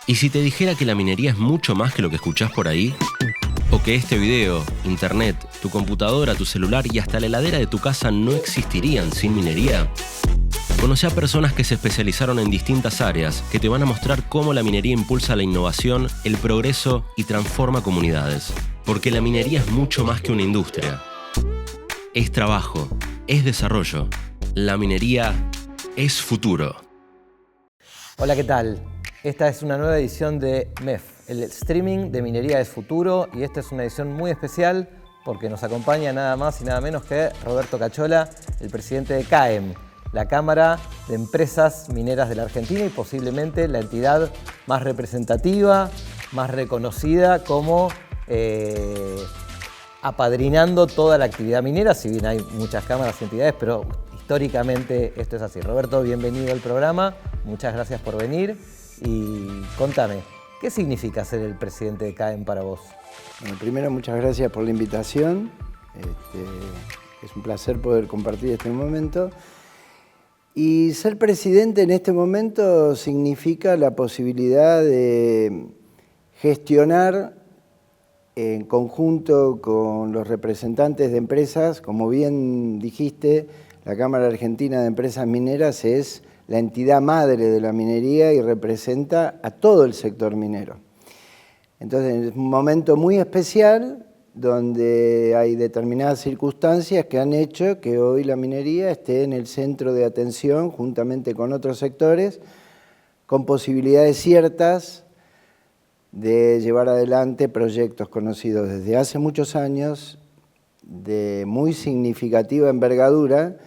¿Y si te dijera que la minería es mucho más que lo que escuchás por ahí? ¿O que este video, internet, tu computadora, tu celular y hasta la heladera de tu casa no existirían sin minería? Conoce a personas que se especializaron en distintas áreas que te van a mostrar cómo la minería impulsa la innovación, el progreso y transforma comunidades. Porque la minería es mucho más que una industria. Es trabajo, es desarrollo. La minería es futuro. Hola, ¿qué tal? Esta es una nueva edición de MEF, el streaming de Minería es Futuro, y esta es una edición muy especial porque nos acompaña nada más y nada menos que Roberto Cachola, el presidente de CAEM, la Cámara de Empresas Mineras de la Argentina y posiblemente la entidad más representativa, más reconocida como apadrinando toda la actividad minera, si bien hay muchas cámaras y entidades, pero históricamente esto es así. Roberto, bienvenido al programa, muchas gracias por venir y contame, ¿qué significa ser el presidente de CAEM para vos? Bueno, primero, muchas gracias por la invitación. Es un placer poder compartir este momento. Y ser presidente en este momento significa la posibilidad de gestionar en conjunto con los representantes de empresas. Como bien dijiste, la Cámara Argentina de Empresas Mineras es la entidad madre de la minería y representa a todo el sector minero. Entonces, es un momento muy especial donde hay determinadas circunstancias que han hecho que hoy la minería esté en el centro de atención juntamente con otros sectores, con posibilidades ciertas de llevar adelante proyectos conocidos desde hace muchos años, de muy significativa envergadura,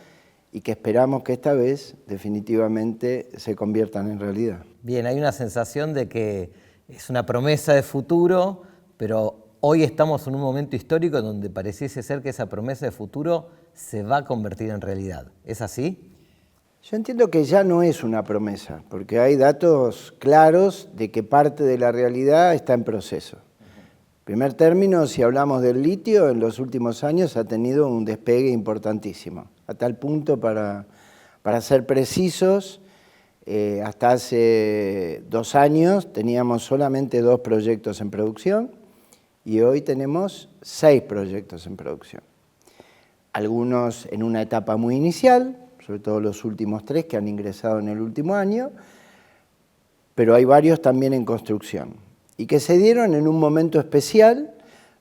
y que esperamos que esta vez definitivamente se conviertan en realidad. Bien, hay una sensación de que es una promesa de futuro, pero hoy estamos en un momento histórico donde pareciese ser que esa promesa de futuro se va a convertir en realidad. ¿Es así? Yo entiendo que ya no es una promesa, porque hay datos claros de que parte de la realidad está en proceso. En primer término, si hablamos del litio, en los últimos años ha tenido un despegue importantísimo, a tal punto, para ser precisos, hasta hace 2 años teníamos solamente 2 proyectos en producción y hoy tenemos 6 proyectos en producción. Algunos en una etapa muy inicial, sobre todo los últimos 3 que han ingresado en el último año, pero hay varios también en construcción y que se dieron en un momento especial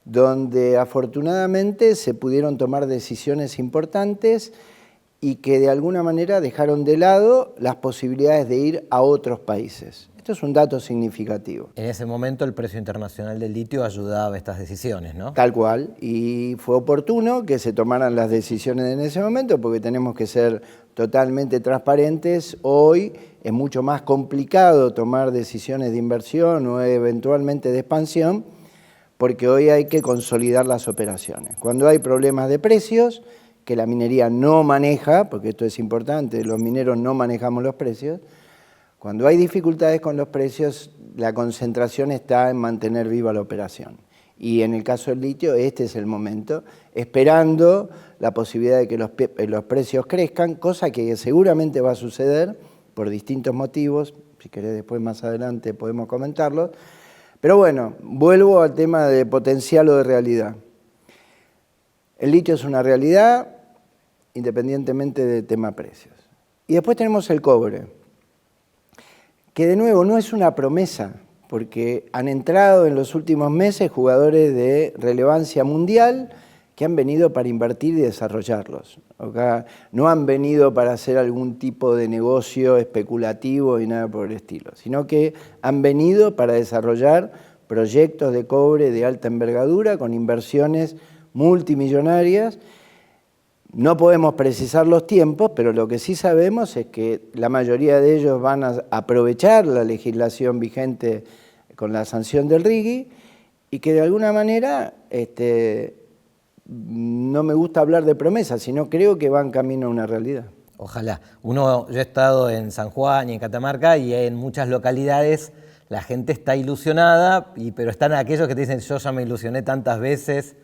donde afortunadamente se pudieron tomar decisiones importantes y que de alguna manera dejaron de lado las posibilidades de ir a otros países. Esto es un dato significativo. En ese momento el precio internacional del litio ayudaba a estas decisiones, ¿no? Tal cual, y fue oportuno que se tomaran las decisiones en ese momento porque tenemos que ser totalmente transparentes. Hoy es mucho más complicado tomar decisiones de inversión o eventualmente de expansión porque hoy hay que consolidar las operaciones. Cuando hay problemas de precios, que la minería no maneja, porque esto es importante, los mineros no manejamos los precios, cuando hay dificultades con los precios, la concentración está en mantener viva la operación. Y en el caso del litio, este es el momento, esperando la posibilidad de que los precios crezcan, cosa que seguramente va a suceder por distintos motivos. Si querés, después más adelante podemos comentarlo. Pero bueno, vuelvo al tema de potencial o de realidad. El litio es una realidad independientemente del tema precios. Y después tenemos el cobre, que de nuevo no es una promesa, porque han entrado en los últimos meses jugadores de relevancia mundial que han venido para invertir y desarrollarlos. Acá no han venido para hacer algún tipo de negocio especulativo y nada por el estilo, sino que han venido para desarrollar proyectos de cobre de alta envergadura con inversiones multimillonarias. No podemos precisar los tiempos, pero lo que sí sabemos es que la mayoría de ellos van a aprovechar la legislación vigente con la sanción del RIGI y que de alguna manera, no me gusta hablar de promesas, sino creo que van camino a una realidad. Ojalá. Yo he estado en San Juan y en Catamarca y en muchas localidades la gente está ilusionada, pero están aquellos que te dicen yo ya me ilusioné tantas veces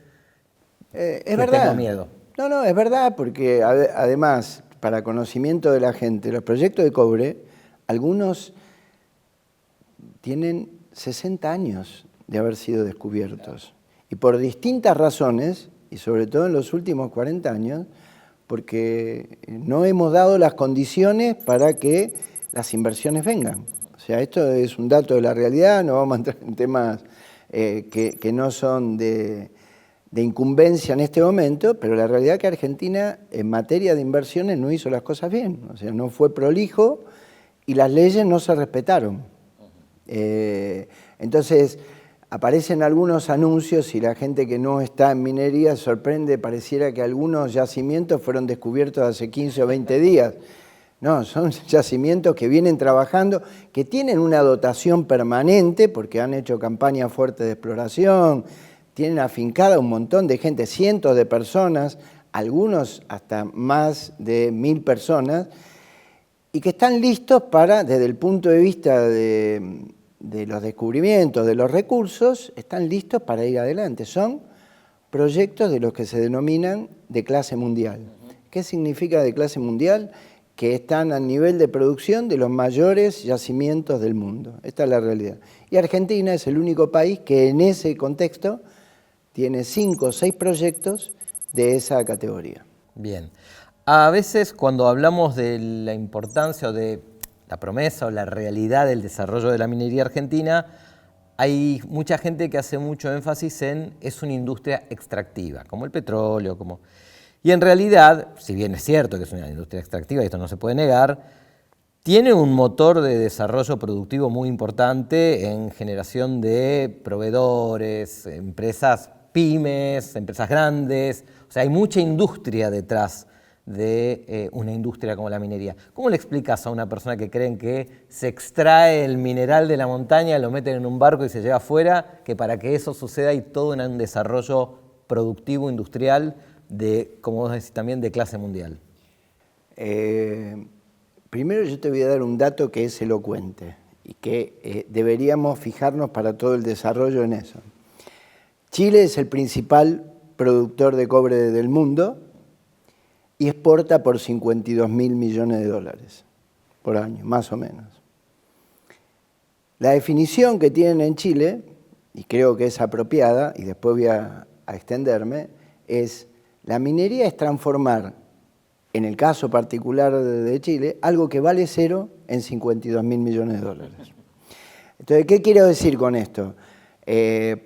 Es verdad. Tengo miedo. No, es verdad, porque además, para conocimiento de la gente, los proyectos de cobre, algunos tienen 60 años de haber sido descubiertos. Y por distintas razones, y sobre todo en los últimos 40 años, porque no hemos dado las condiciones para que las inversiones vengan. O sea, esto es un dato de la realidad, no vamos a entrar en temas que no son de incumbencia en este momento, pero la realidad es que Argentina en materia de inversiones no hizo las cosas bien, o sea, no fue prolijo y las leyes no se respetaron. Entonces, aparecen algunos anuncios y la gente que no está en minería sorprende, pareciera que algunos yacimientos fueron descubiertos hace 15 o 20 días. No, son yacimientos que vienen trabajando, que tienen una dotación permanente porque han hecho campañas fuertes de exploración, tienen afincada un montón de gente, cientos de personas, algunos hasta más de 1000 personas, y que están listos para, desde el punto de vista de los descubrimientos, de los recursos, están listos para ir adelante. Son proyectos de los que se denominan de clase mundial. ¿Qué significa de clase mundial? Que están al nivel de producción de los mayores yacimientos del mundo. Esta es la realidad. Y Argentina es el único país que en ese contexto tiene 5 o 6 proyectos de esa categoría. Bien. A veces cuando hablamos de la importancia o de la promesa o la realidad del desarrollo de la minería argentina, hay mucha gente que hace mucho énfasis en es una industria extractiva, como el petróleo, Y en realidad, si bien es cierto que es una industria extractiva, y esto no se puede negar, tiene un motor de desarrollo productivo muy importante en generación de proveedores, empresas pymes, empresas grandes. O sea, hay mucha industria detrás de una industria como la minería. ¿Cómo le explicas a una persona que creen que se extrae el mineral de la montaña, lo meten en un barco y se lleva afuera, que para que eso suceda hay todo un desarrollo productivo, industrial, como vos decís, también de clase mundial? Primero yo te voy a dar un dato que es elocuente y que deberíamos fijarnos para todo el desarrollo en eso. Chile es el principal productor de cobre del mundo y exporta por 52.000 millones de dólares por año, más o menos. La definición que tienen en Chile, y creo que es apropiada, y después voy a extenderme, es: la minería es transformar, en el caso particular de Chile, algo que vale cero en 52.000 millones de dólares. Entonces, ¿qué quiero decir con esto?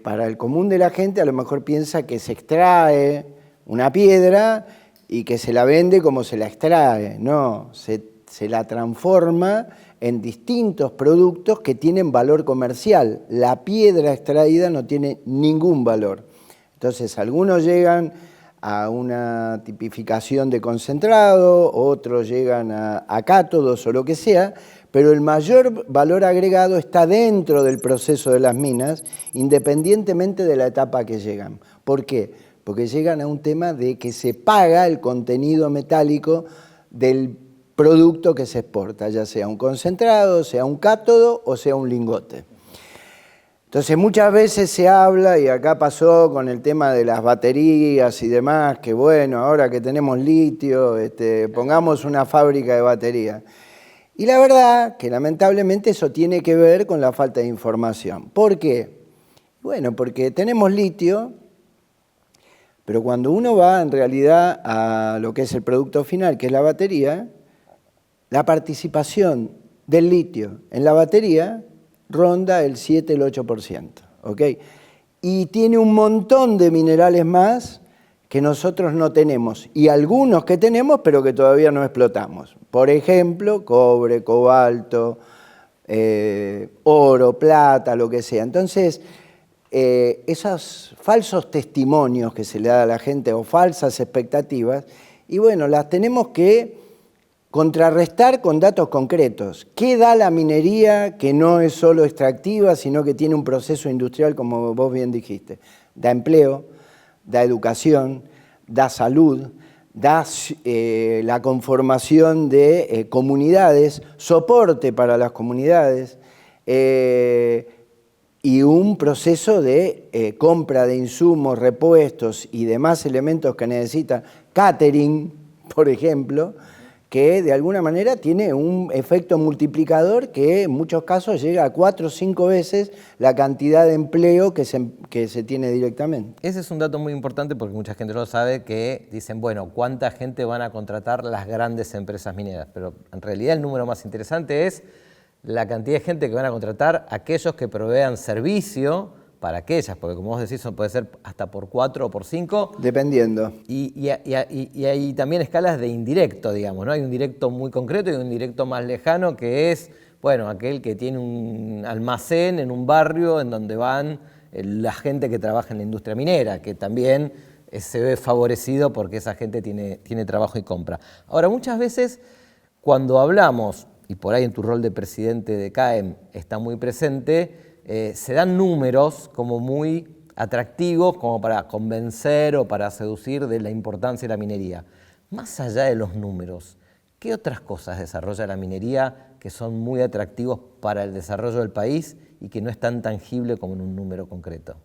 Para el común de la gente a lo mejor piensa que se extrae una piedra y que se la vende como se la extrae. No, se la transforma en distintos productos que tienen valor comercial. La piedra extraída no tiene ningún valor. Entonces, algunos llegan a una tipificación de concentrado, otros llegan a cátodos o lo que sea, pero el mayor valor agregado está dentro del proceso de las minas, independientemente de la etapa que llegan. ¿Por qué? Porque llegan a un tema de que se paga el contenido metálico del producto que se exporta, ya sea un concentrado, sea un cátodo o sea un lingote. Entonces muchas veces se habla, y acá pasó con el tema de las baterías y demás, que bueno, ahora que tenemos litio, pongamos una fábrica de baterías. Y la verdad que lamentablemente eso tiene que ver con la falta de información. ¿Por qué? Bueno, porque tenemos litio, pero cuando uno va en realidad a lo que es el producto final, que es la batería, la participación del litio en la batería ronda el 7, el 8%, ¿ok? Y tiene un montón de minerales más que nosotros no tenemos, y algunos que tenemos pero que todavía no explotamos. Por ejemplo, cobre, cobalto, oro, plata, lo que sea. Entonces, esos falsos testimonios que se le da a la gente o falsas expectativas, y bueno, las tenemos que contrarrestar con datos concretos. ¿Qué da la minería que no es solo extractiva, sino que tiene un proceso industrial, como vos bien dijiste? Da empleo, da educación, da salud, da la conformación de comunidades, soporte para las comunidades y un proceso de compra de insumos, repuestos y demás elementos que necesita catering, por ejemplo, que de alguna manera tiene un efecto multiplicador que en muchos casos llega a 4 o 5 veces la cantidad de empleo que se tiene directamente. Ese es un dato muy importante porque mucha gente no lo sabe, que dicen, bueno, ¿cuánta gente van a contratar las grandes empresas mineras? Pero en realidad el número más interesante es la cantidad de gente que van a contratar aquellos que provean servicio para aquellas, porque como vos decís, puede ser hasta por 4 o por 5. Dependiendo. Y hay también escalas de indirecto, digamos, ¿no? Hay un directo muy concreto y un directo más lejano que es, bueno, aquel que tiene un almacén en un barrio en donde van la gente que trabaja en la industria minera, que también se ve favorecido porque esa gente tiene trabajo y compra. Ahora, muchas veces cuando hablamos, y por ahí en tu rol de presidente de CAEM está muy presente, se dan números como muy atractivos como para convencer o para seducir de la importancia de la minería. Más allá de los números, ¿qué otras cosas desarrolla la minería que son muy atractivos para el desarrollo del país y que no es tan tangible como en un número concreto?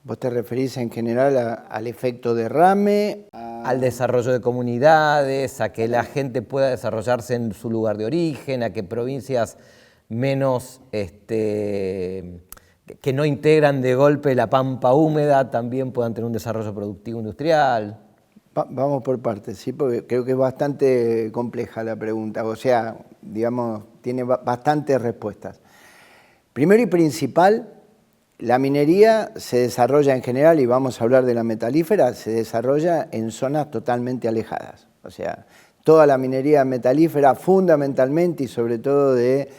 ¿Vos te referís en general al efecto derrame? Al desarrollo de comunidades, a que la gente pueda desarrollarse en su lugar de origen, a que provincias menos, que no integran de golpe la pampa húmeda, también puedan tener un desarrollo productivo industrial? Vamos por partes, ¿sí? Porque creo que es bastante compleja la pregunta, o sea, digamos, tiene bastantes respuestas. Primero y principal, la minería se desarrolla en general, y vamos a hablar de la metalífera, se desarrolla en zonas totalmente alejadas. O sea, toda la minería metalífera fundamentalmente y sobre todo de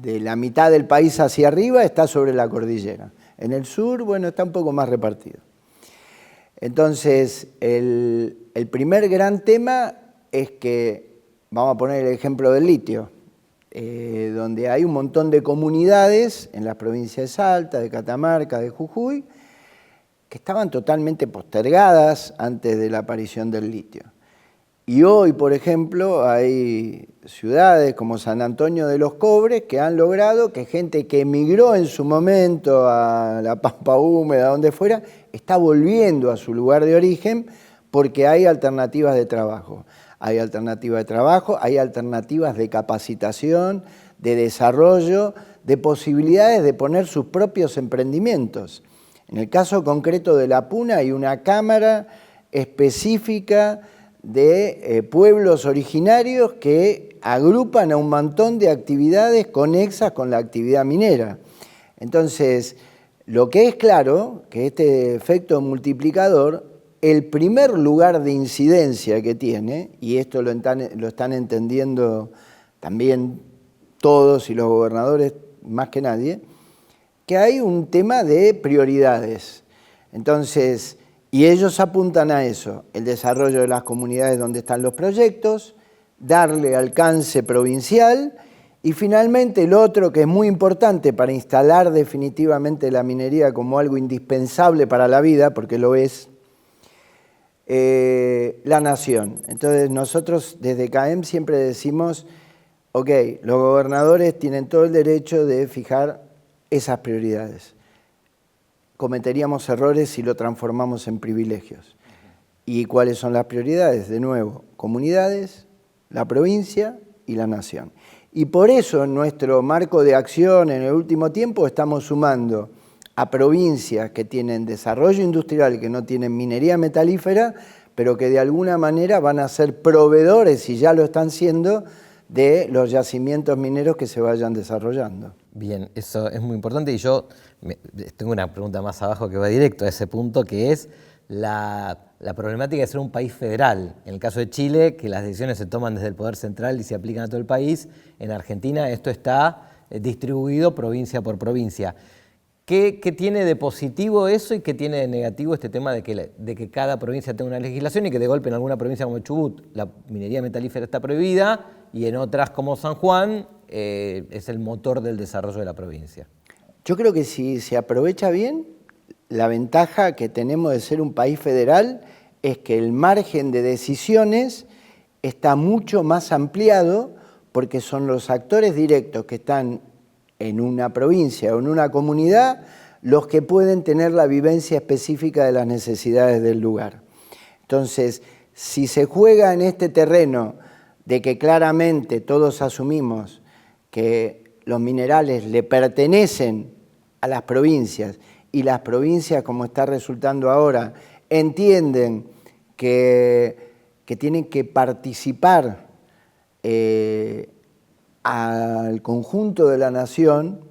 la mitad del país hacia arriba está sobre la cordillera. En el sur, bueno, está un poco más repartido. Entonces, el primer gran tema es que, vamos a poner el ejemplo del litio, donde hay un montón de comunidades en las provincias de Salta, de Catamarca, de Jujuy, que estaban totalmente postergadas antes de la aparición del litio. Y hoy, por ejemplo, hay ciudades como San Antonio de los Cobres que han logrado que gente que emigró en su momento a la pampa húmeda, donde fuera, está volviendo a su lugar de origen porque hay alternativas de trabajo. Hay alternativas de trabajo, hay alternativas de capacitación, de desarrollo, de posibilidades de poner sus propios emprendimientos. En el caso concreto de La Puna hay una cámara específica de pueblos originarios que agrupan a un montón de actividades conexas con la actividad minera. Entonces, lo que es claro, que este efecto multiplicador, el primer lugar de incidencia que tiene, y esto lo están entendiendo también todos y los gobernadores más que nadie, que hay un tema de prioridades. Entonces, y ellos apuntan a eso, el desarrollo de las comunidades donde están los proyectos, darle alcance provincial y finalmente el otro que es muy importante para instalar definitivamente la minería como algo indispensable para la vida, porque lo es, la nación. Entonces nosotros desde CAEM siempre decimos, ok, los gobernadores tienen todo el derecho de fijar esas prioridades. Cometeríamos errores si lo transformamos en privilegios. ¿Y cuáles son las prioridades? De nuevo, comunidades, la provincia y la nación. Y por eso en nuestro marco de acción en el último tiempo estamos sumando a provincias que tienen desarrollo industrial y que no tienen minería metalífera, pero que de alguna manera van a ser proveedores, y ya lo están siendo, de los yacimientos mineros que se vayan desarrollando. Bien, eso es muy importante y yo tengo una pregunta más abajo que va directo a ese punto, que es la problemática de ser un país federal. En el caso de Chile, que las decisiones se toman desde el Poder Central y se aplican a todo el país. En Argentina esto está distribuido provincia por provincia. ¿Qué tiene de positivo eso y qué tiene de negativo este tema de que cada provincia tenga una legislación y que de golpe en alguna provincia como Chubut la minería metalífera está prohibida y en otras como San Juan es el motor del desarrollo de la provincia? Yo creo que si se aprovecha bien, la ventaja que tenemos de ser un país federal es que el margen de decisiones está mucho más ampliado porque son los actores directos que están en una provincia o en una comunidad los que pueden tener la vivencia específica de las necesidades del lugar. Entonces, si se juega en este terreno de que claramente todos asumimos que los minerales le pertenecen a las provincias y las provincias, como está resultando ahora, entienden que tienen que participar al conjunto de la nación,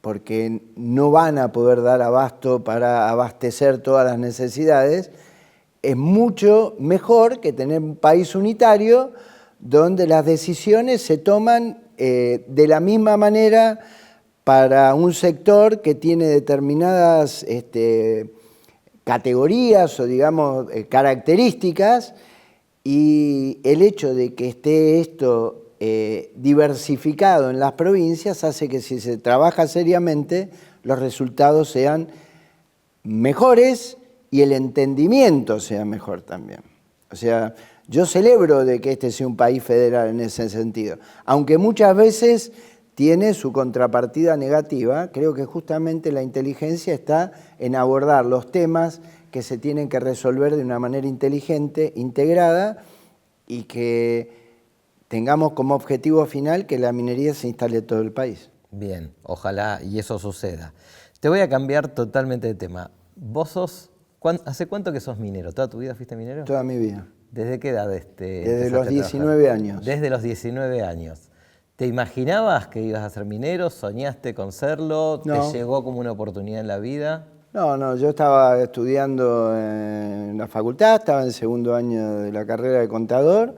porque no van a poder dar abasto para abastecer todas las necesidades, es mucho mejor que tener un país unitario donde las decisiones se toman de la misma manera para un sector que tiene determinadas categorías o, digamos, características, y el hecho de que esté esto diversificado en las provincias hace que, si se trabaja seriamente, los resultados sean mejores y el entendimiento sea mejor también. O sea, yo celebro de que este sea un país federal en ese sentido, aunque muchas veces tiene su contrapartida negativa. Creo que justamente la inteligencia está en abordar los temas que se tienen que resolver de una manera inteligente, integrada, y que tengamos como objetivo final que la minería se instale en todo el país. Bien, ojalá y eso suceda. Te voy a cambiar totalmente de tema. Vos sos, ¿hace cuánto que sos minero? ¿Toda tu vida fuiste minero? Toda mi vida. ¿Desde qué edad? Desde los 19 años. Desde los 19 años. ¿Te imaginabas que ibas a ser minero? ¿Soñaste con serlo? No. ¿Te llegó como una oportunidad en la vida? No, yo estaba estudiando en la facultad, estaba en segundo año de la carrera de contador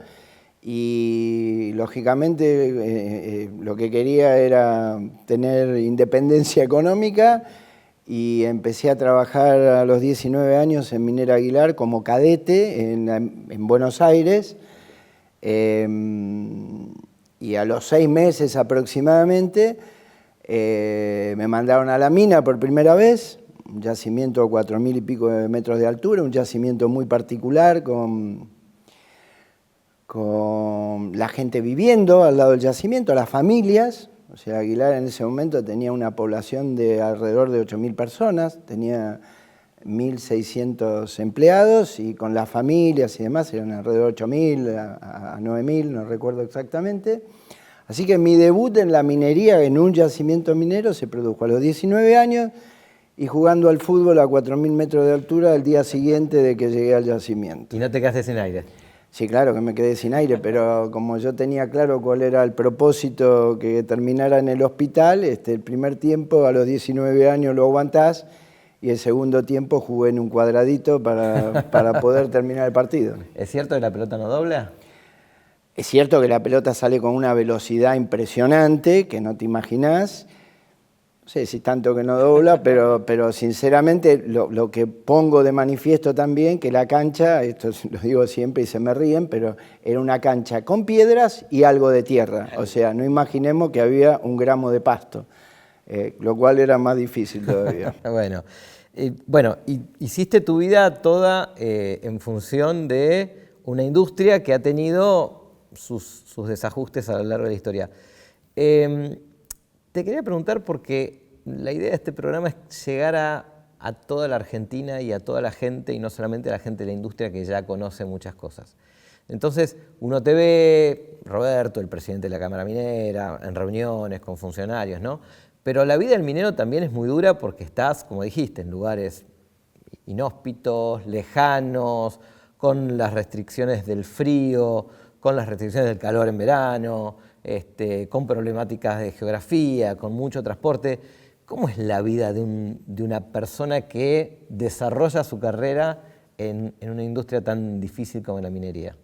y, lógicamente, lo que quería era tener independencia económica, y empecé a trabajar a los 19 años en Minera Aguilar como cadete en Buenos Aires, y a los 6 meses aproximadamente me mandaron a la mina por primera vez, un yacimiento a 4.000 y pico de metros de altura, un yacimiento muy particular con la gente viviendo al lado del yacimiento, las familias. O sea, Aguilar en ese momento tenía una población de alrededor de 8.000 personas, tenía 1.600 empleados, y con las familias y demás eran alrededor de 8.000 a 9.000, no recuerdo exactamente. Así que mi debut en la minería, en un yacimiento minero, se produjo a los 19 años y jugando al fútbol a 4.000 metros de altura el día siguiente de que llegué al yacimiento. ¿Y no te quedaste sin aire? Sí, claro que me quedé sin aire, pero como yo tenía claro cuál era el propósito, que terminara en el hospital, el primer tiempo a los 19 años lo aguantás, y el segundo tiempo jugué en un cuadradito para poder terminar el partido. ¿Es cierto que la pelota no dobla? Es cierto que la pelota sale con una velocidad impresionante, que no te imaginás. No sé si tanto que no dobla, pero sinceramente lo que pongo de manifiesto también, que la cancha, esto lo digo siempre y se me ríen, pero era una cancha con piedras y algo de tierra. O sea, no imaginemos que había un gramo de pasto, lo cual era más difícil todavía. Bueno, hiciste tu vida toda en función de una industria que ha tenido sus desajustes a lo largo de la historia. Te quería preguntar, porque la idea de este programa es llegar a toda la Argentina y a toda la gente, y no solamente a la gente de la industria que ya conoce muchas cosas. Entonces, uno te ve, Roberto, el presidente de la Cámara Minera, en reuniones con funcionarios, ¿no? Pero la vida del minero también es muy dura, porque estás, como dijiste, en lugares inhóspitos, lejanos, con las restricciones del frío, con las restricciones del calor en verano, con problemáticas de geografía, con mucho transporte. ¿Cómo es la vida de una persona que desarrolla su carrera en una industria tan difícil como la minería?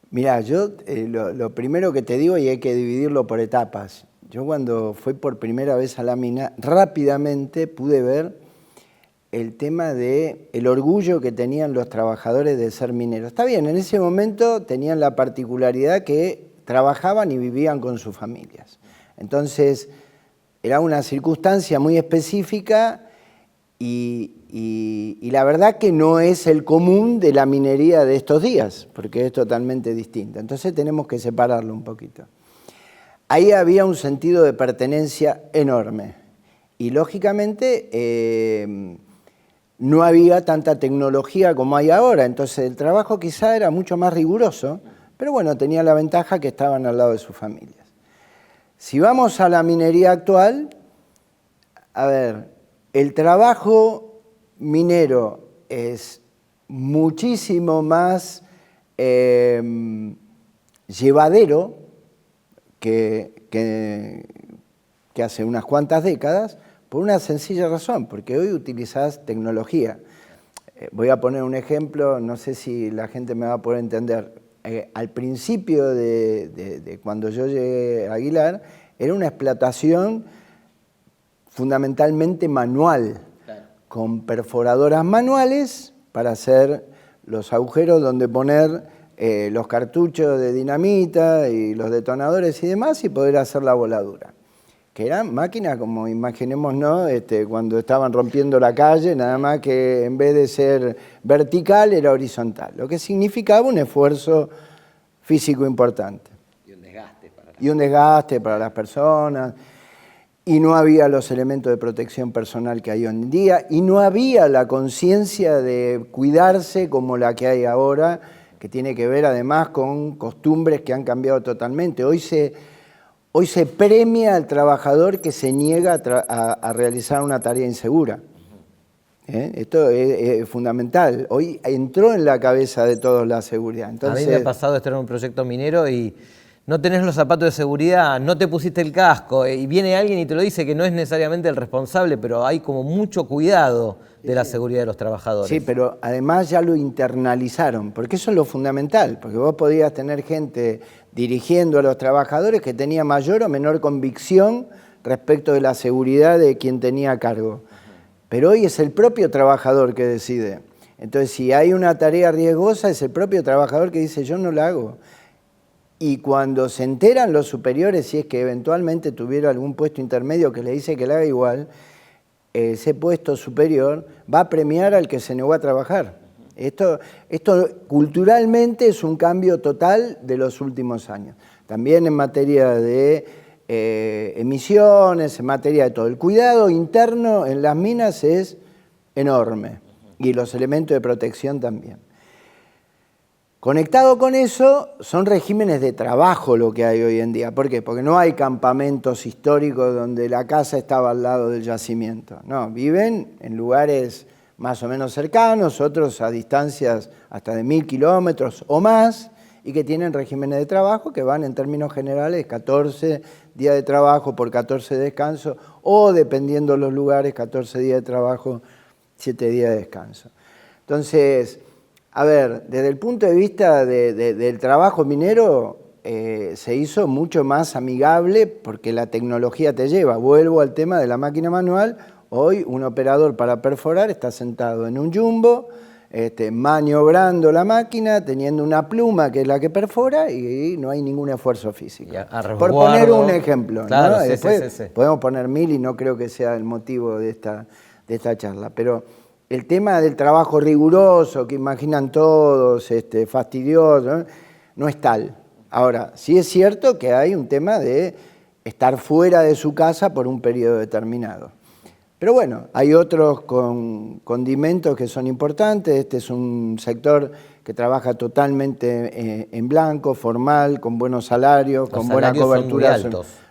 Mirá, yo lo primero que te digo, y hay que dividirlo por etapas. Yo, cuando fui por primera vez a la mina, rápidamente pude ver el tema del orgullo que tenían los trabajadores de ser mineros. Está bien, en ese momento tenían la particularidad que trabajaban y vivían con sus familias. Entonces, era una circunstancia muy específica, y la verdad que no es el común de la minería de estos días, porque es totalmente distinta. Entonces tenemos que separarlo un poquito. Ahí había un sentido de pertenencia enorme, y lógicamente no había tanta tecnología como hay ahora, entonces el trabajo quizá era mucho más riguroso, pero bueno, tenía la ventaja que estaban al lado de sus familias. Si vamos a la minería actual, a ver, el trabajo minero es muchísimo más llevadero que hace unas cuantas décadas, por una sencilla razón, porque hoy utilizás tecnología. Voy a poner un ejemplo, no sé si la gente me va a poder entender. Al principio de cuando yo llegué a Aguilar, era una explotación fundamentalmente manual, claro, con perforadoras manuales para hacer los agujeros donde poner los cartuchos de dinamita y los detonadores y demás y poder hacer la voladura. Que eran máquinas como imaginémonos cuando estaban rompiendo la calle, nada más que en vez de ser vertical era horizontal, lo que significaba un esfuerzo físico importante. Y un desgaste para las personas. Y no había los elementos de protección personal que hay hoy en día, y no había la conciencia de cuidarse como la que hay ahora, que tiene que ver además con costumbres que han cambiado totalmente. Hoy se premia al trabajador que se niega a realizar una tarea insegura. Esto es fundamental. Hoy entró en la cabeza de todos la seguridad. Entonces, a mí me ha pasado estar en un proyecto minero y no tenés los zapatos de seguridad, no te pusiste el casco y viene alguien y te lo dice que no es necesariamente el responsable, pero hay como mucho cuidado de la seguridad de los trabajadores. Sí, pero además ya lo internalizaron, porque eso es lo fundamental, porque vos podías tener gente dirigiendo a los trabajadores que tenía mayor o menor convicción respecto de la seguridad de quien tenía a cargo. Pero hoy es el propio trabajador que decide. Entonces, si hay una tarea riesgosa, es el propio trabajador que dice, yo no la hago. Y cuando se enteran los superiores, si es que eventualmente tuviera algún puesto intermedio que le dice que la haga igual, ese puesto superior va a premiar al que se negó a trabajar. Esto culturalmente es un cambio total de los últimos años. También en materia de emisiones, en materia de todo. El cuidado interno en las minas es enorme y los elementos de protección también. Conectado con eso, son regímenes de trabajo lo que hay hoy en día. ¿Por qué? Porque no hay campamentos históricos donde la casa estaba al lado del yacimiento. No, viven en lugares más o menos cercanos, otros a distancias hasta de 1000 kilómetros o más, y que tienen regímenes de trabajo que van en términos generales 14 días de trabajo por 14 de descanso, o dependiendo de los lugares, 14 días de trabajo, 7 días de descanso. Entonces, a ver, desde el punto de vista del trabajo minero, se hizo mucho más amigable porque la tecnología te lleva. Vuelvo al tema de la máquina manual. Hoy un operador para perforar está sentado en un jumbo, maniobrando la máquina, teniendo una pluma que es la que perfora y no hay ningún esfuerzo físico. Por poner un ejemplo, claro, ¿no? Sí, después sí. Podemos poner 1000 y no creo que sea el motivo de esta charla, pero el tema del trabajo riguroso, que imaginan todos, fastidioso, no es tal. Ahora, sí es cierto que hay un tema de estar fuera de su casa por un periodo determinado. Pero bueno, hay otros condimentos que son importantes. Este es un sector que trabaja totalmente en blanco, formal, con buenos salarios, con buena cobertura.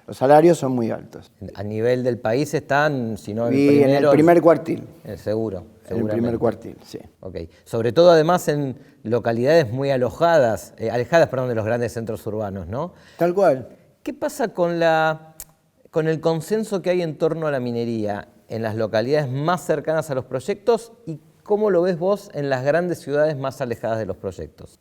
Los salarios son muy altos. A nivel del país están, si no en el primer cuartil. Seguro. En el primer cuartil, sí. Okay. Sobre todo además en localidades muy alejadas de los grandes centros urbanos, ¿no? Tal cual. ¿Qué pasa con el consenso que hay en torno a la minería en las localidades más cercanas a los proyectos y cómo lo ves vos en las grandes ciudades más alejadas de los proyectos?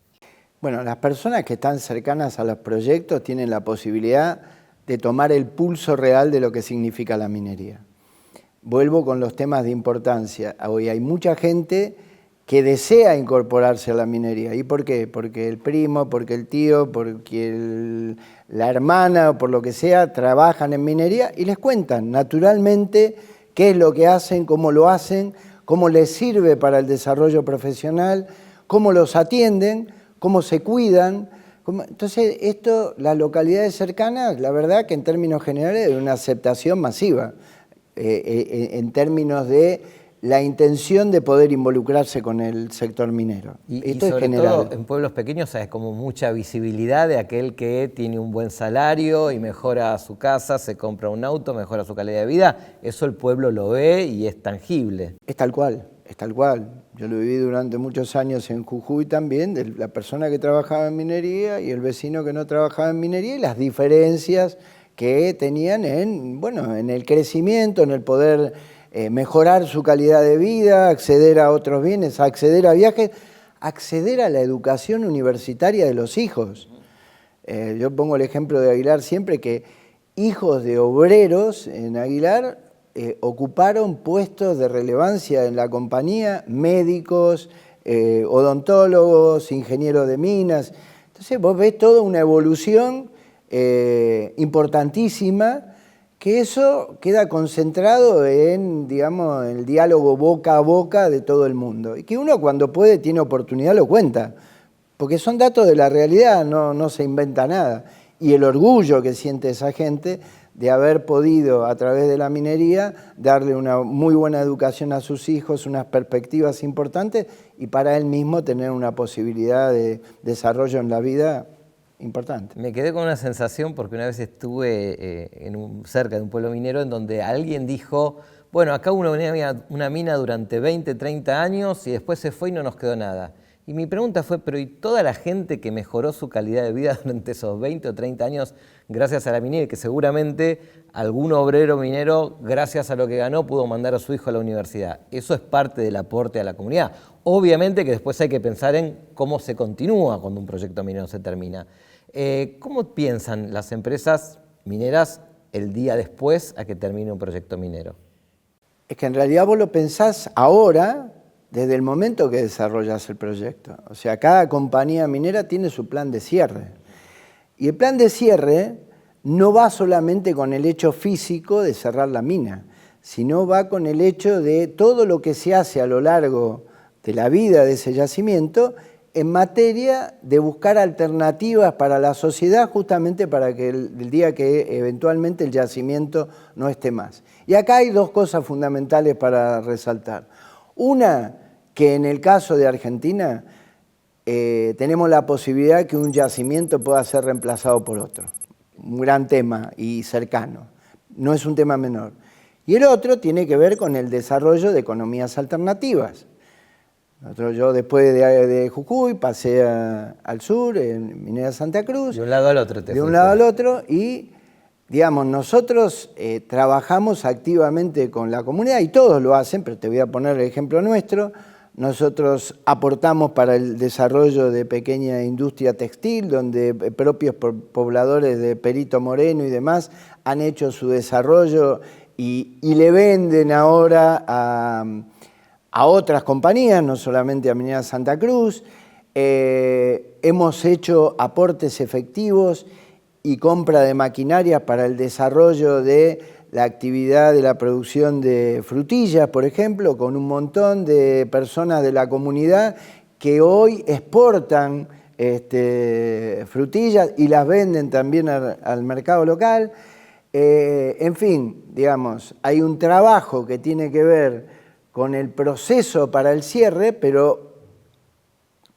Bueno, las personas que están cercanas a los proyectos tienen la posibilidad de tomar el pulso real de lo que significa la minería. Vuelvo con los temas de importancia. Hoy hay mucha gente que desea incorporarse a la minería. ¿Y por qué? Porque el primo, porque el tío, porque la hermana o por lo que sea trabajan en minería y les cuentan naturalmente qué es lo que hacen, cómo lo hacen, cómo les sirve para el desarrollo profesional, cómo los atienden, cómo se cuidan. Entonces, las localidades cercanas, la verdad que en términos generales hay una aceptación masiva. En términos de la intención de poder involucrarse con el sector minero. Y Esto es sobre general. todo en pueblos pequeños hay como mucha visibilidad de aquel que tiene un buen salario y mejora su casa, se compra un auto, mejora su calidad de vida. Eso el pueblo lo ve y es tangible. Es tal cual, es tal cual. Yo lo viví durante muchos años en Jujuy también, de la persona que trabajaba en minería y el vecino que no trabajaba en minería, y las diferencias que tenían en el crecimiento, en el poder mejorar su calidad de vida, acceder a otros bienes, acceder a viajes, acceder a la educación universitaria de los hijos. Yo pongo el ejemplo de Aguilar siempre, que hijos de obreros en Aguilar ocuparon puestos de relevancia en la compañía, médicos, odontólogos, ingenieros de minas. Entonces vos ves toda una evolución importantísima, que eso queda concentrado en, digamos, el diálogo boca a boca de todo el mundo. Y que uno cuando puede, tiene oportunidad, lo cuenta. Porque son datos de la realidad, no se inventa nada. Y el orgullo que siente esa gente de haber podido, a través de la minería, darle una muy buena educación a sus hijos, unas perspectivas importantes, y para él mismo tener una posibilidad de desarrollo en la vida importante. Me quedé con una sensación porque una vez estuve cerca de un pueblo minero en donde alguien dijo, bueno, acá uno venía una mina durante 20, 30 años y después se fue y no nos quedó nada. Y mi pregunta fue, pero ¿y toda la gente que mejoró su calidad de vida durante esos 20 o 30 años gracias a la minería, que seguramente algún obrero minero, gracias a lo que ganó, pudo mandar a su hijo a la universidad? Eso es parte del aporte a la comunidad. Obviamente que después hay que pensar en cómo se continúa cuando un proyecto minero se termina. ¿Cómo piensan las empresas mineras el día después a que termine un proyecto minero? Es que en realidad vos lo pensás ahora, desde el momento que desarrollas el proyecto. O sea, cada compañía minera tiene su plan de cierre. Y el plan de cierre no va solamente con el hecho físico de cerrar la mina, sino va con el hecho de todo lo que se hace a lo largo de la vida de ese yacimiento en materia de buscar alternativas para la sociedad, justamente para que el día que eventualmente el yacimiento no esté más. Y acá hay dos cosas fundamentales para resaltar. Una, que en el caso de Argentina tenemos la posibilidad que un yacimiento pueda ser reemplazado por otro. Un gran tema y cercano. No es un tema menor. Y el otro tiene que ver con el desarrollo de economías alternativas. Yo después de Jujuy pasé al sur, en Minera Santa Cruz. De un lado al otro De un lado al otro y, digamos, nosotros trabajamos activamente con la comunidad y todos lo hacen, pero te voy a poner el ejemplo nuestro. Nosotros aportamos para el desarrollo de pequeña industria textil, donde propios pobladores de Perito Moreno y demás han hecho su desarrollo y le venden ahora a otras compañías, no solamente a Minera Santa Cruz. Hemos hecho aportes efectivos y compra de maquinarias para el desarrollo de la actividad de la producción de frutillas, por ejemplo, con un montón de personas de la comunidad que hoy exportan frutillas y las venden también al mercado local. En fin, digamos, hay un trabajo que tiene que ver con el proceso para el cierre, pero,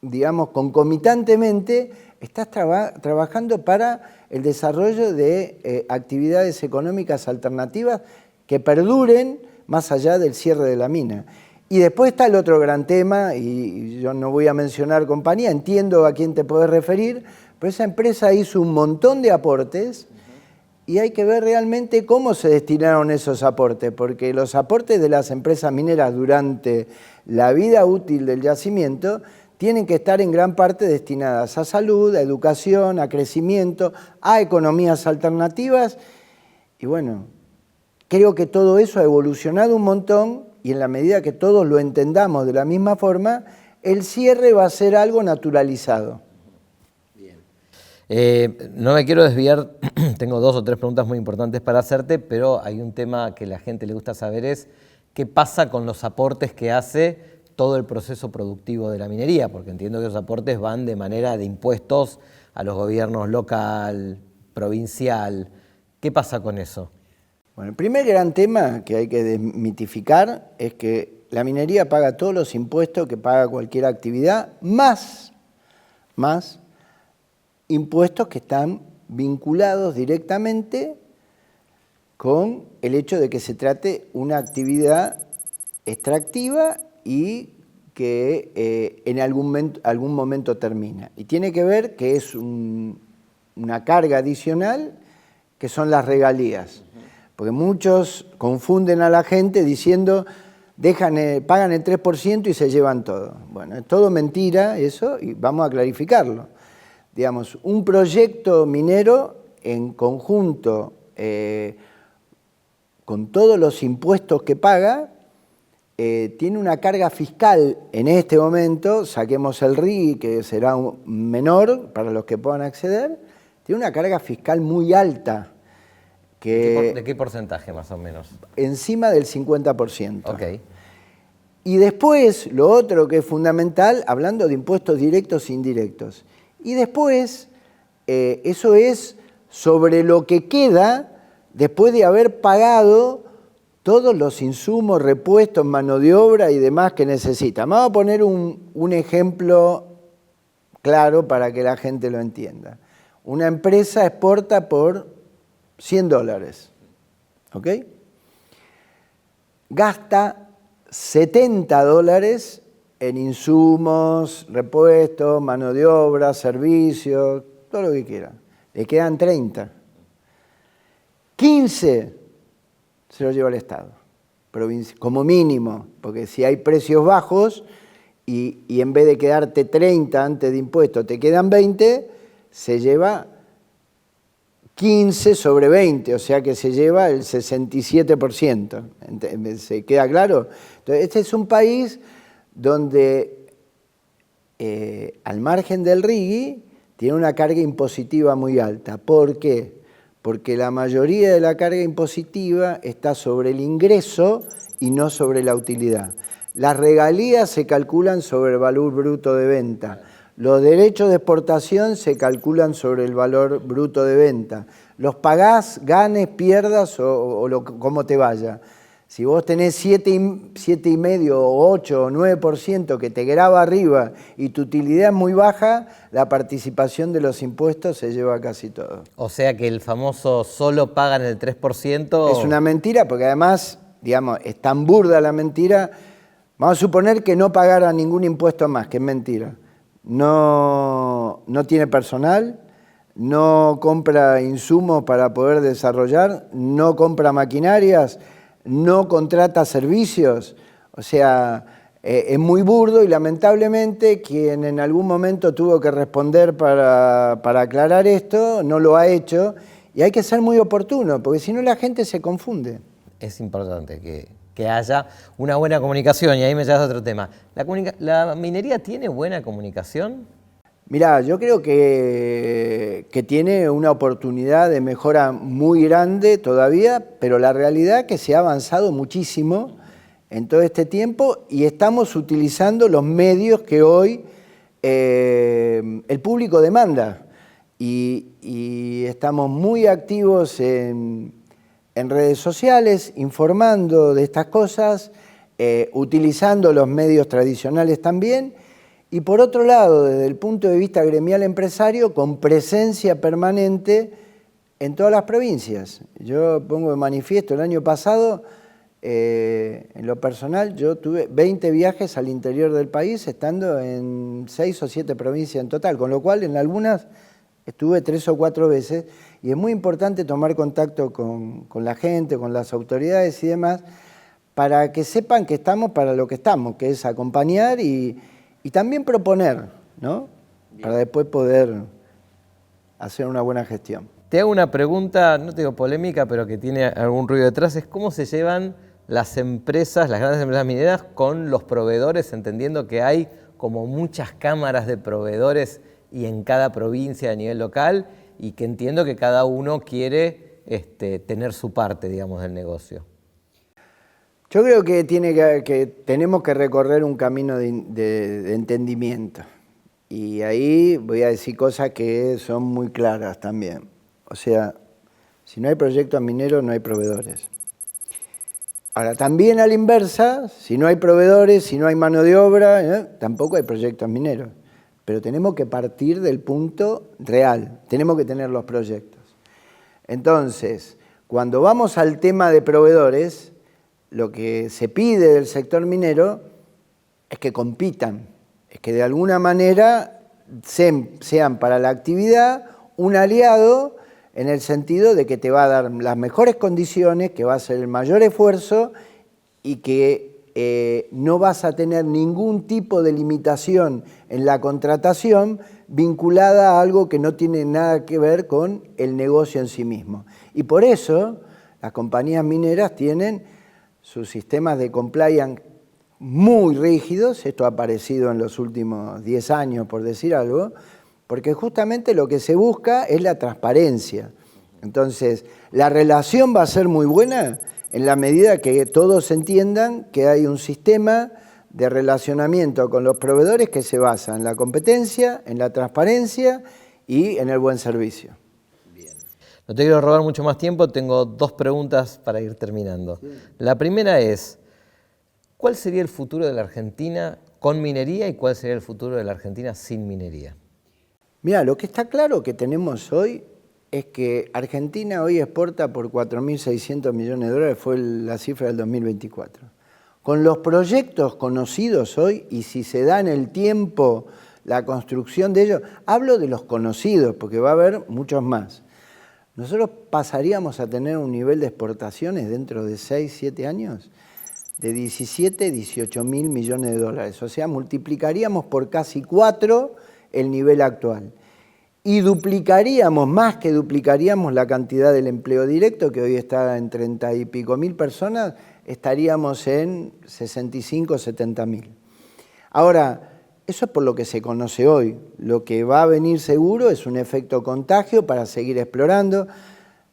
digamos, concomitantemente estás trabajando para el desarrollo de actividades económicas alternativas que perduren más allá del cierre de la mina. Y después está el otro gran tema, y yo no voy a mencionar compañía, entiendo a quién te podés referir, pero esa empresa hizo un montón de aportes y hay que ver realmente cómo se destinaron esos aportes, porque los aportes de las empresas mineras durante la vida útil del yacimiento tienen que estar en gran parte destinadas a salud, a educación, a crecimiento, a economías alternativas. Y bueno, creo que todo eso ha evolucionado un montón y en la medida que todos lo entendamos de la misma forma, el cierre va a ser algo naturalizado. No me quiero desviar, tengo 2 o 3 preguntas muy importantes para hacerte, pero hay un tema que a la gente le gusta saber es qué pasa con los aportes que hace todo el proceso productivo de la minería, porque entiendo que esos aportes van de manera de impuestos a los gobiernos local, provincial. ¿Qué pasa con eso? Bueno, el primer gran tema que hay que desmitificar es que la minería paga todos los impuestos que paga cualquier actividad, más impuestos que están vinculados directamente con el hecho de que se trate una actividad extractiva y que en algún momento termina. Y tiene que ver que es una carga adicional que son las regalías. Porque muchos confunden a la gente diciendo pagan el 3% y se llevan todo. Bueno, es todo mentira eso y vamos a clarificarlo. Digamos, un proyecto minero en conjunto con todos los impuestos que paga, tiene una carga fiscal en este momento, saquemos el RIGI, que será menor para los que puedan acceder, tiene una carga fiscal muy alta. ¿De qué porcentaje más o menos? Encima del 50%. Ok. Y después, lo otro que es fundamental, hablando de impuestos directos e indirectos. Y después, eso es sobre lo que queda después de haber pagado todos los insumos, repuestos, mano de obra y demás que necesita. Vamos a poner un ejemplo claro para que la gente lo entienda. Una empresa exporta por $100, ¿ok? Gasta $70 en insumos, repuestos, mano de obra, servicios, todo lo que quiera. Le quedan 30. 15 se lo lleva el Estado, como mínimo, porque si hay precios bajos y en vez de quedarte 30 antes de impuestos te quedan 20, se lleva 15 sobre 20, o sea que se lleva el 67%. ¿Se queda claro? Entonces, este es un país donde, al margen del RIGI, tiene una carga impositiva muy alta. ¿Por qué? Porque la mayoría de la carga impositiva está sobre el ingreso y no sobre la utilidad. Las regalías se calculan sobre el valor bruto de venta. Los derechos de exportación se calculan sobre el valor bruto de venta. Los pagás, ganes, pierdas o como te vaya. Si vos tenés 7,5 o 8 o 9% que te graba arriba y tu utilidad es muy baja, la participación de los impuestos se lleva casi todo. O sea que el famoso solo pagan el 3%... Es una mentira porque además, digamos, es tan burda la mentira. Vamos a suponer que no pagara ningún impuesto más, que es mentira. No tiene personal, no compra insumos para poder desarrollar, no compra maquinarias, no contrata servicios. O sea, es muy burdo y lamentablemente quien en algún momento tuvo que responder para aclarar esto no lo ha hecho y hay que ser muy oportuno porque si no la gente se confunde. Es importante que haya una buena comunicación y ahí me llevas a otro tema. ¿La minería tiene buena comunicación? Mirá, yo creo que tiene una oportunidad de mejora muy grande todavía, pero la realidad es que se ha avanzado muchísimo en todo este tiempo y estamos utilizando los medios que hoy el público demanda. Y estamos muy activos en redes sociales, informando de estas cosas, utilizando los medios tradicionales también. Y por otro lado, desde el punto de vista gremial empresario, con presencia permanente en todas las provincias. Yo pongo de manifiesto, el año pasado, en lo personal, yo tuve 20 viajes al interior del país, estando en 6 o 7 provincias en total, con lo cual en algunas estuve 3 o 4 veces, y es muy importante tomar contacto con la gente, con las autoridades y demás, para que sepan que estamos para lo que estamos, que es acompañar y también proponer, ¿no? Bien. Para después poder hacer una buena gestión. Te hago una pregunta, no te digo polémica, pero que tiene algún ruido detrás, es cómo se llevan las empresas, las grandes empresas mineras con los proveedores, entendiendo que hay como muchas cámaras de proveedores y en cada provincia a nivel local, y que entiendo que cada uno quiere tener su parte, digamos, del negocio. Yo creo que tenemos que recorrer un camino de entendimiento. Y ahí voy a decir cosas que son muy claras también. O sea, si no hay proyectos mineros, no hay proveedores. Ahora, también a la inversa, si no hay proveedores, si no hay mano de obra, tampoco hay proyectos mineros. Pero tenemos que partir del punto real, tenemos que tener los proyectos. Entonces, cuando vamos al tema de proveedores, lo que se pide del sector minero es que compitan, es que de alguna manera sean para la actividad un aliado en el sentido de que te va a dar las mejores condiciones, que va a hacer el mayor esfuerzo y que no vas a tener ningún tipo de limitación en la contratación vinculada a algo que no tiene nada que ver con el negocio en sí mismo. Y por eso las compañías mineras tienen sus sistemas de compliance muy rígidos, esto ha aparecido en los últimos 10 años, por decir algo, porque justamente lo que se busca es la transparencia. Entonces, la relación va a ser muy buena en la medida que todos entiendan que hay un sistema de relacionamiento con los proveedores que se basa en la competencia, en la transparencia y en el buen servicio. No te quiero robar mucho más tiempo, tengo 2 preguntas para ir terminando. Sí. La primera es, ¿cuál sería el futuro de la Argentina con minería y cuál sería el futuro de la Argentina sin minería? Mira, lo que está claro que tenemos hoy es que Argentina hoy exporta por 4.600 millones de dólares, fue la cifra del 2024. Con los proyectos conocidos hoy, y si se da en el tiempo la construcción de ellos, hablo de los conocidos, porque va a haber muchos más. Nosotros pasaríamos a tener un nivel de exportaciones dentro de 6, 7 años de 17, 18 mil millones de dólares. O sea, multiplicaríamos por casi 4 el nivel actual. Y duplicaríamos, más que duplicaríamos la cantidad del empleo directo, que hoy está en 30 y pico mil personas, estaríamos en 65, 70 mil. Ahora, eso es por lo que se conoce hoy. Lo que va a venir seguro es un efecto contagio para seguir explorando.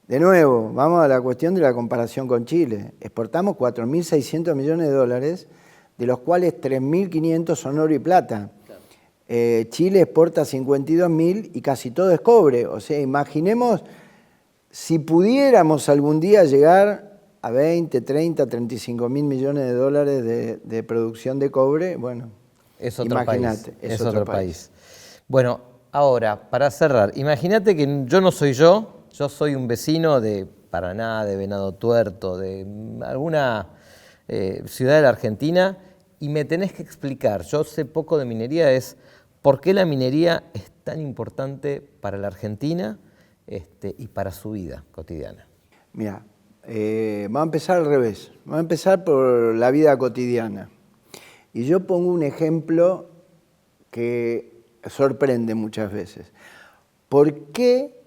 De nuevo, vamos a la cuestión de la comparación con Chile. Exportamos 4.600 millones de dólares, de los cuales 3.500 son oro y plata. Chile exporta 52.000 y casi todo es cobre. O sea, imaginemos si pudiéramos algún día llegar a 20, 30, 35 mil millones de dólares de producción de cobre, bueno, es otro imagínate, país. Es otro país. Bueno, ahora, para cerrar, imagínate que yo no soy yo soy un vecino de Paraná, de Venado Tuerto, de alguna ciudad de la Argentina, y me tenés que explicar, yo sé poco de minería, es por qué la minería es tan importante para la Argentina y para su vida cotidiana. Mira, vamos a empezar al revés, vamos a empezar por la vida cotidiana. Y yo pongo un ejemplo que sorprende muchas veces. ¿Por qué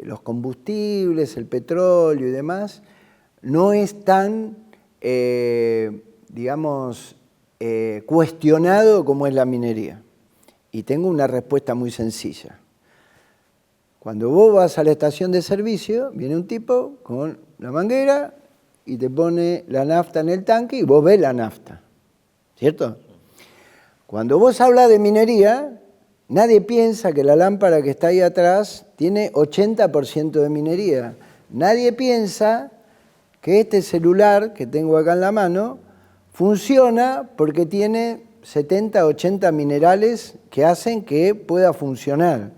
los combustibles, el petróleo y demás no es tan, cuestionado como es la minería? Y tengo una respuesta muy sencilla. Cuando vos vas a la estación de servicio, viene un tipo con la manguera y te pone la nafta en el tanque y vos ves la nafta, ¿cierto? Cuando vos hablas de minería, nadie piensa que la lámpara que está ahí atrás tiene 80% de minería. Nadie piensa que este celular que tengo acá en la mano funciona porque tiene 70, 80 minerales que hacen que pueda funcionar.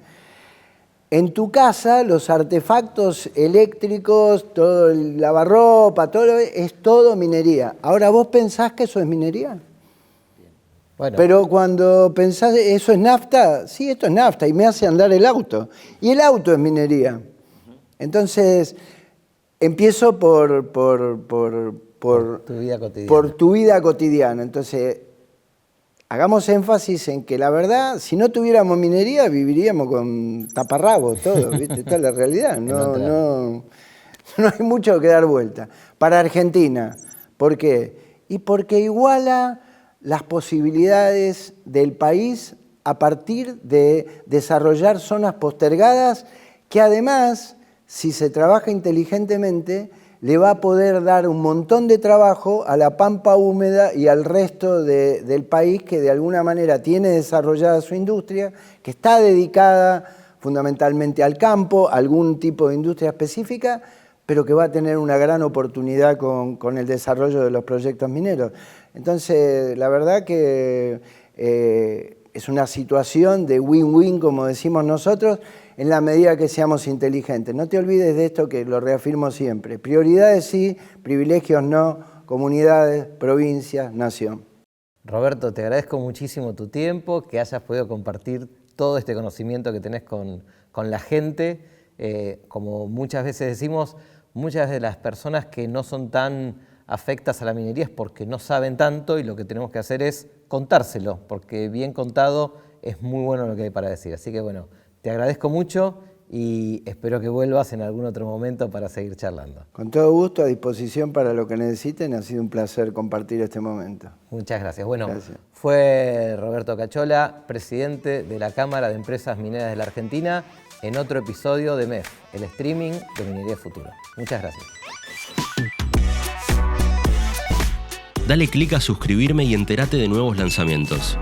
En tu casa, los artefactos eléctricos, todo el lavarropa, todo es todo minería. Ahora, ¿vos pensás que eso es minería? Bueno. Pero cuando pensás, ¿eso es nafta? Sí, esto es nafta y me hace andar el auto. Y el auto es minería. Entonces, empiezo por tu vida cotidiana. Por tu vida cotidiana. Entonces, hagamos énfasis en que la verdad, si no tuviéramos minería, viviríamos con taparrabos todo, ¿viste? Esta es la realidad. No hay mucho que dar vuelta. Para Argentina, ¿por qué? Y porque iguala las posibilidades del país a partir de desarrollar zonas postergadas que además, si se trabaja inteligentemente, le va a poder dar un montón de trabajo a la pampa húmeda y al resto del país que de alguna manera tiene desarrollada su industria, que está dedicada fundamentalmente al campo, a algún tipo de industria específica, pero que va a tener una gran oportunidad con el desarrollo de los proyectos mineros. Entonces, la verdad que es una situación de win-win, como decimos nosotros, en la medida que seamos inteligentes. No te olvides de esto, que lo reafirmo siempre. Prioridades sí, privilegios no, comunidades, provincias, nación. Roberto, te agradezco muchísimo tu tiempo, que hayas podido compartir todo este conocimiento que tenés con la gente. Como muchas veces decimos, muchas de las personas que no son tan afectas a la minería es porque no saben tanto, y lo que tenemos que hacer es contárselo, porque bien contado es muy bueno lo que hay para decir. Así que bueno, te agradezco mucho y espero que vuelvas en algún otro momento para seguir charlando. Con todo gusto, a disposición para lo que necesiten. Ha sido un placer compartir este momento. Muchas gracias. Bueno, gracias. Fue Roberto Cachola, presidente de la Cámara de Empresas Mineras de la Argentina, en otro episodio de MEF, el streaming de Minería Futuro. Muchas gracias. Dale clic a suscribirme y entérate de nuevos lanzamientos.